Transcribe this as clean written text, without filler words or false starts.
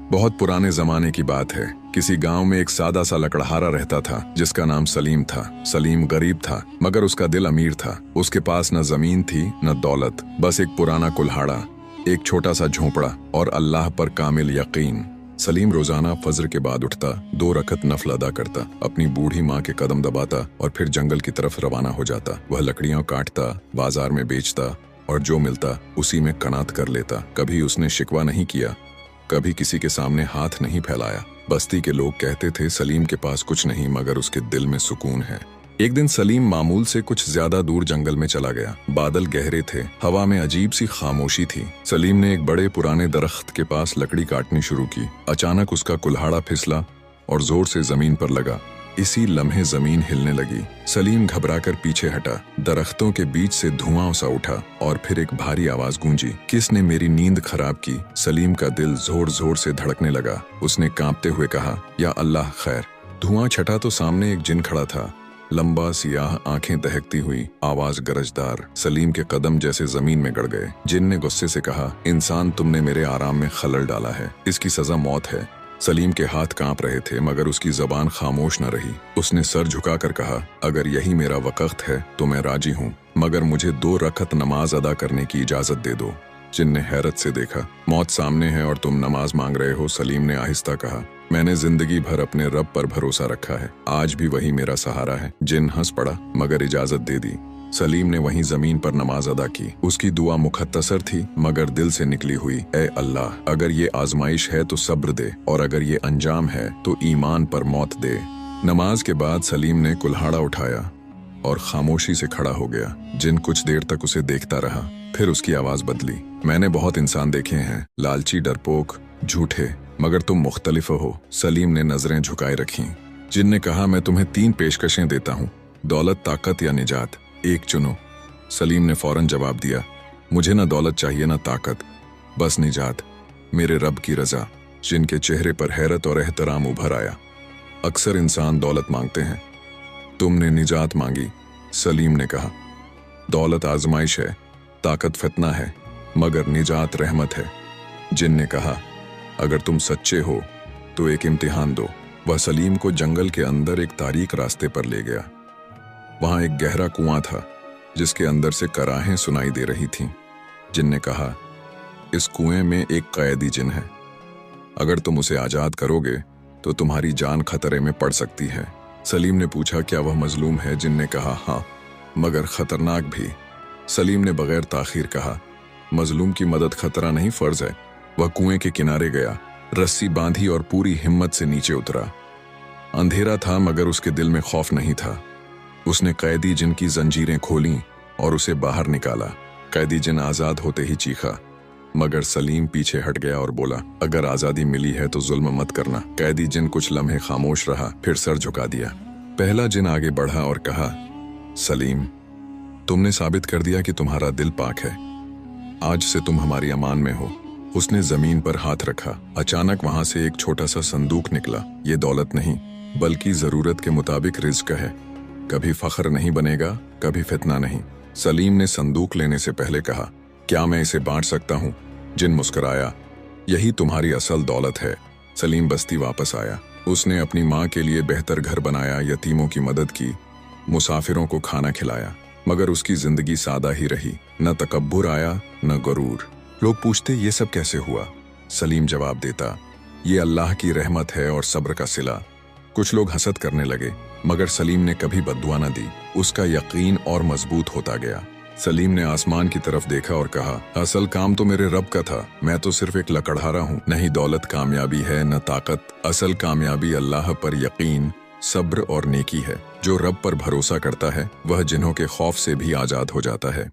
बहुत पुराने जमाने की बात है। किसी गांव में एक सादा सा लकड़हारा रहता था जिसका नाम सलीम था। सलीम गरीब था मगर उसका दिल अमीर था। उसके पास न जमीन थी न दौलत, बस एक पुराना कुल्हाड़ा, एक छोटा सा झोंपड़ा और अल्लाह पर कामिल यकीन। सलीम रोजाना फजर के बाद उठता, 2 रकत नफल अदा करता, अपनी बूढ़ी माँ के कदम दबाता और फिर जंगल की तरफ रवाना हो जाता। वह लकड़ियां काटता, बाजार में बेचता और जो मिलता उसी में कनात कर लेता। कभी उसने शिकवा नहीं किया, कभी किसी के सामने हाथ नहीं फैलाया। बस्ती के लोग कहते थे सलीम के पास कुछ नहीं मगर उसके दिल में सुकून है। एक दिन सलीम मामूल से कुछ ज्यादा दूर जंगल में चला गया। बादल गहरे थे, हवा में अजीब सी खामोशी थी। सलीम ने एक बड़े पुराने दरख्त के पास लकड़ी काटनी शुरू की। अचानक उसका कुल्हाड़ा फिसला और जोर से जमीन पर लगा। इसी लम्हे जमीन हिलने लगी। सलीम घबराकर पीछे हटा। दरख्तों के बीच से धुआं सा उठा और फिर एक भारी आवाज गूंजी, किसने मेरी नींद खराब की? सलीम का दिल जोर जोर से धड़कने लगा। उसने कांपते हुए कहा, या अल्लाह खैर। धुआं छटा तो सामने एक जिन खड़ा था, लंबा सियाह, आंखें दहकती हुई, आवाज गरजदार। सलीम के कदम जैसे जमीन में गड़ गए। जिन ने गुस्से से कहा, इंसान तुमने मेरे आराम में खलल डाला है, इसकी सजा मौत है। सलीम के हाथ कांप रहे थे मगर उसकी जबान खामोश न रही। उसने सर झुकाकर कहा, अगर यही मेरा वक्त है तो मैं राजी हूँ, मगर मुझे 2 रकत नमाज अदा करने की इजाजत दे दो। जिन ने हैरत से देखा, मौत सामने है और तुम नमाज मांग रहे हो? सलीम ने आहिस्ता कहा, मैंने जिंदगी भर अपने रब पर भरोसा रखा है, आज भी वही मेरा सहारा है। जिन हंस पड़ा मगर इजाजत दे दी। सलीम ने वहीं जमीन पर नमाज अदा की। उसकी दुआ मुख्तसर थी मगर दिल से निकली हुई, ए अल्लाह, अगर ये आजमाइश है तो सब्र दे और अगर ये अंजाम है तो ईमान पर मौत दे। नमाज के बाद सलीम ने कुल्हाड़ा उठाया और खामोशी से खड़ा हो गया। जिन कुछ देर तक उसे देखता रहा, फिर उसकी आवाज बदली, मैंने बहुत इंसान देखे हैं, लालची, डरपोक, झूठे, मगर तुम मुख्तलिफ हो। सलीम ने नजरें झुकाए रखी। जिन ने कहा, मैं तुम्हें 3 पेशकशें देता हूँ, दौलत, ताकत या निजात, एक चुनो। सलीम ने फौरन जवाब दिया, मुझे ना दौलत चाहिए ना ताकत, बस निजात, मेरे रब की रजा। जिनके चेहरे पर हैरत और एहतराम उभर आया। अक्सर इंसान दौलत मांगते हैं, तुमने निजात मांगी। सलीम ने कहा, दौलत आजमाइश है, ताकत फितना है, मगर निजात रहमत है। जिन ने कहा, अगर तुम सच्चे हो तो एक इम्तिहान दो। वह सलीम को जंगल के अंदर एक तारीक रास्ते पर ले गया। वहां एक गहरा कुआं था जिसके अंदर से कराहें सुनाई दे रही थीं। जिन ने कहा, इस कुएं में एक कैदी जिन है, अगर तुम उसे आजाद करोगे तो तुम्हारी जान खतरे में पड़ सकती है। सलीम ने पूछा, क्या वह मजलूम है? जिन ने कहा, हाँ, मगर खतरनाक भी। सलीम ने बगैर ताखीर कहा, मजलूम की मदद खतरा नहीं, फर्ज है। वह कुएं के किनारे गया, रस्सी बांधी और पूरी हिम्मत से नीचे उतरा। अंधेरा था मगर उसके दिल में खौफ नहीं था। उसने कैदी जिन की जंजीरें खोलीं और उसे बाहर निकाला। कैदी जिन आजाद होते ही चीखा, मगर सलीम पीछे हट गया और बोला, अगर आजादी मिली है तो जुल्म मत करना। कैदी जिन कुछ लम्हे खामोश रहा, फिर सर झुका दिया। पहला जिन आगे बढ़ा और कहा, सलीम, तुमने साबित कर दिया कि तुम्हारा दिल पाक है, आज से तुम हमारी अमान में हो। उसने जमीन पर हाथ रखा। अचानक वहां से एक छोटा सा संदूक निकला। ये दौलत नहीं बल्कि जरूरत के मुताबिक रिज्क है, कभी फख्र नहीं बनेगा, कभी फितना नहीं। सलीम ने संदूक लेने से पहले कहा, क्या मैं इसे बांट सकता हूँ? जिन मुस्कुराया, यही तुम्हारी असल दौलत है। सलीम बस्ती वापस आया। उसने अपनी माँ के लिए बेहतर घर बनाया, यतीमों की मदद की, मुसाफिरों को खाना खिलाया, मगर उसकी जिंदगी सादा ही रही। न तकब्बुर आया न गरूर। लोग पूछते, ये सब कैसे हुआ? सलीम जवाब देता, ये अल्लाह की रहमत है और सब्र का सिला। कुछ लोग हसद करने लगे मगर सलीम ने कभी बद्दुआ न दी। उसका यकीन और मजबूत होता गया। सलीम ने आसमान की तरफ देखा और कहा, असल काम तो मेरे रब का था, मैं तो सिर्फ एक लकड़हारा हूँ। नहीं दौलत कामयाबी है न ताकत, असल कामयाबी अल्लाह पर यकीन, सब्र और नेकी है। जो रब पर भरोसा करता है वह जिन्हों के खौफ से भी आजाद हो जाता है।